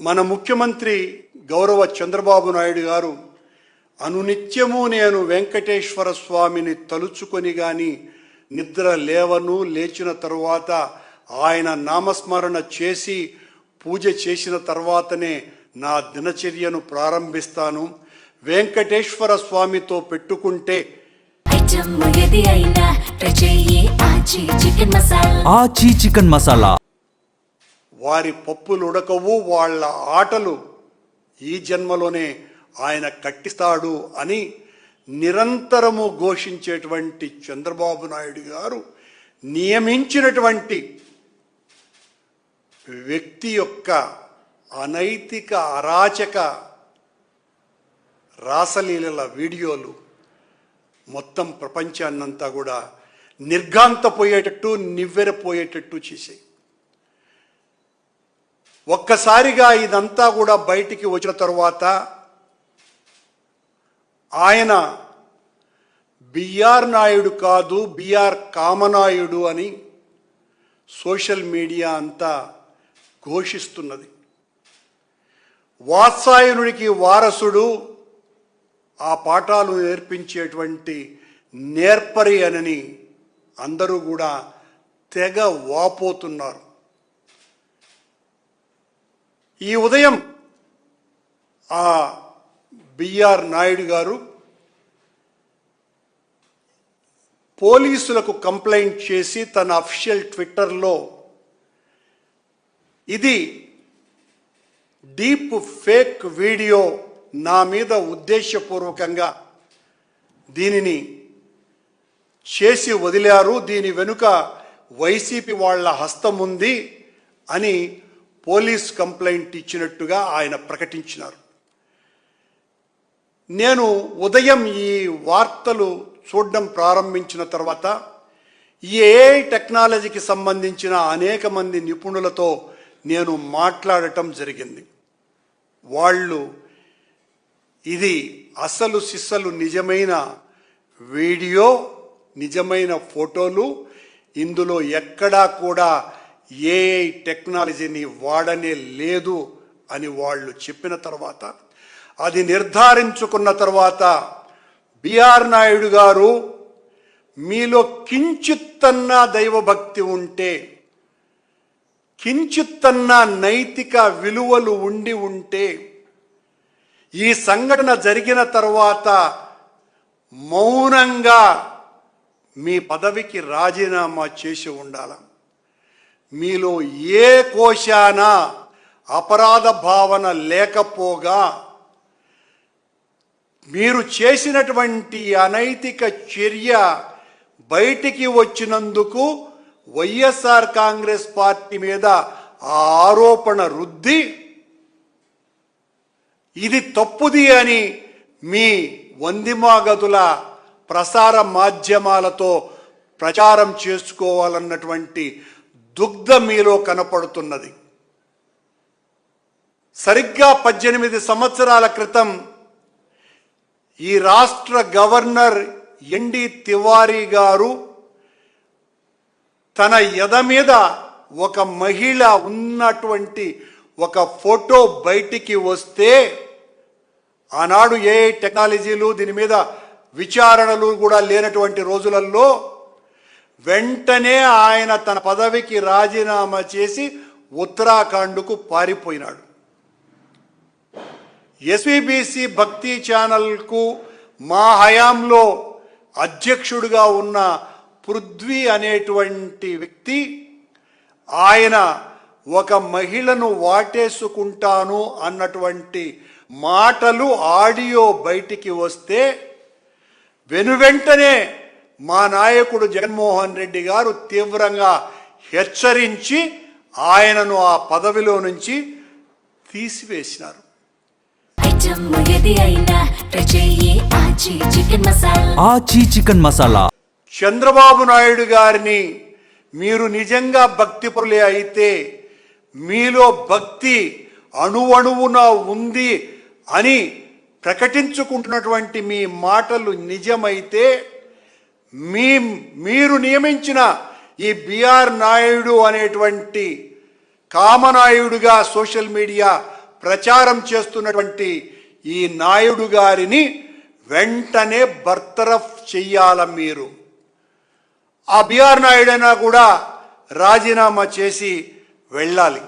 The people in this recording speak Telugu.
మన ముఖ్యమంత్రి గౌరవ చంద్రబాబు నాయుడు గారు అనునిత్యము నేను వెంకటేశ్వర స్వామిని తలుచుకొని గాని నిద్ర లేవను, లేచిన తరువాత ఆయన నామస్మరణ చేసి పూజ చేసిన తర్వాతనే నా దినచర్యను ప్రారంభిస్తాను. వెంకటేశ్వర స్వామితో పెట్టుకుంటే ఆచి చికెన్ మసాలా వారి పప్పులు ఉడకవు, వాళ్ళ ఆటలు ఈ జన్మలోనే ఆయన కట్టిస్తాడు అని నిరంతరము ఘోషించేటువంటి చంద్రబాబు నాయుడు గారు నియమించినటువంటి వ్యక్తి యొక్క అనైతిక అరాచక రాసలీలల వీడియోలు మొత్తం ప్రపంచాన్నంతా కూడా నిర్ఘాంతపోయేటట్టు, నివ్వెరపోయేటట్టు చేశాయి. ఒక్కసారిగా ఇదంతా కూడా బయటికి వచ్చిన తరువాత ఆయన బిఆర్ నాయుడు కాదు, బిఆర్ కామనాయుడు అని సోషల్ మీడియా అంతా ఘోషిస్తున్నది. వాత్సాయనుడికి వారసుడు, ఆ పాఠాలు నేర్పించేటువంటి నేర్పరి అని అందరూ కూడా తెగ వాపోతున్నారు. ఈ ఉదయం ఆ బిఆర్ నాయుడు గారు పోలీసులకు కంప్లైంట్ చేసి తన అఫీషియల్ ట్విట్టర్లో ఇది డీప్ ఫేక్ వీడియో, నా మీద ఉద్దేశపూర్వకంగా దీనిని చేసి వదిలారు, దీని వెనుక వైసీపీ వాళ్ళ హస్తం ఉంది అని పోలీస్ కంప్లైంట్ ఇచ్చినట్టుగా ఆయన ప్రకటించినారు. నేను ఉదయం ఈ వార్తలు చూడడం ప్రారంభించిన తర్వాత ఈ ఏఐ టెక్నాలజీకి సంబంధించిన అనేక మంది నిపుణులతో నేను మాట్లాడటం జరిగింది. వాళ్ళు ఇది అసలు సిస్సలు నిజమైన వీడియో, నిజమైన ఫోటోలు, ఇందులో ఎక్కడా కూడా ఏఐ టెక్నాలజీని వాడనే లేదు అని వాళ్ళు చెప్పిన తర్వాత, అది నిర్ధారించుకున్న తర్వాత బిఆర్ నాయుడు గారు మీలో కించిత్తన్నా దైవభక్తి ఉంటే, కించిత్తన్నా నైతిక విలువలు ఉంటే ఈ సంఘటన జరిగిన తర్వాత మౌనంగా మీ పదవికి రాజీనామా చేసి ఉండాలి. మీలో ఏ కోశాన అపరాధ భావన లేకపోగా మీరు చేసినటువంటి అనైతిక చర్య బయటికి వచ్చినందుకు వైఎస్ఆర్ కాంగ్రెస్ పార్టీ మీద ఆ ఆరోపణ రుద్ది ఇది తప్పుది అని మీ వందిమాగతుల ప్రసార మాధ్యమాలతో ప్రచారం చేసుకోవాలన్నటువంటి దుగ్ధ మీలో కనపడుతున్నది. సరిగ్గా 18 సంవత్సరాల క్రితం ఈ రాష్ట్ర గవర్నర్ ఎన్డి తివారీ గారు తన ఎద మీద ఒక మహిళ ఉన్నటువంటి ఒక ఫోటో బయటికి వస్తే, ఆనాడు ఏ టెక్నాలజీలు దీని మీద విచారణలు కూడా లేనటువంటి రోజులలో వెంటనే ఆయన తన పదవికి రాజీనామా చేసి ఉత్తరాఖండ్కు పారిపోయినాడు. ఎస్వీబీసీ భక్తి ఛానల్కు మా హయాంలో అధ్యక్షుడిగా ఉన్న పృథ్వీ అనేటువంటి వ్యక్తి, ఆయన ఒక మహిళను వాటేసుకుంటాను అన్నటువంటి మాటలు ఆడియో బయటికి వస్తే వెనువెంటనే మా నాయకుడు జగన్మోహన్ రెడ్డి గారు తీవ్రంగా హెచ్చరించి ఆయనను ఆ పదవిలో నుంచి తీసివేసినారు. ఆచి చికెన్ మసాలా. చంద్రబాబు నాయుడు గారిని మీరు నిజంగా భక్తిపరులే అయితే, మీలో భక్తి అణువణువున ఉంది అని ప్రకటించుకుంటున్నటువంటి మీ మాటలు నిజమైతే, మీరు నియమించిన ఈ బిఆర్ నాయుడు అనేటువంటి కామనాయుడుగా సోషల్ మీడియా ప్రచారం చేస్తున్నటువంటి ఈ నాయుడు గారిని వెంటనే బర్తరఫ్ చెయ్యాల మీరు. ఆ బిఆర్ నాయుడు అయినా కూడా రాజీనామా చేసి వెళ్ళాలి.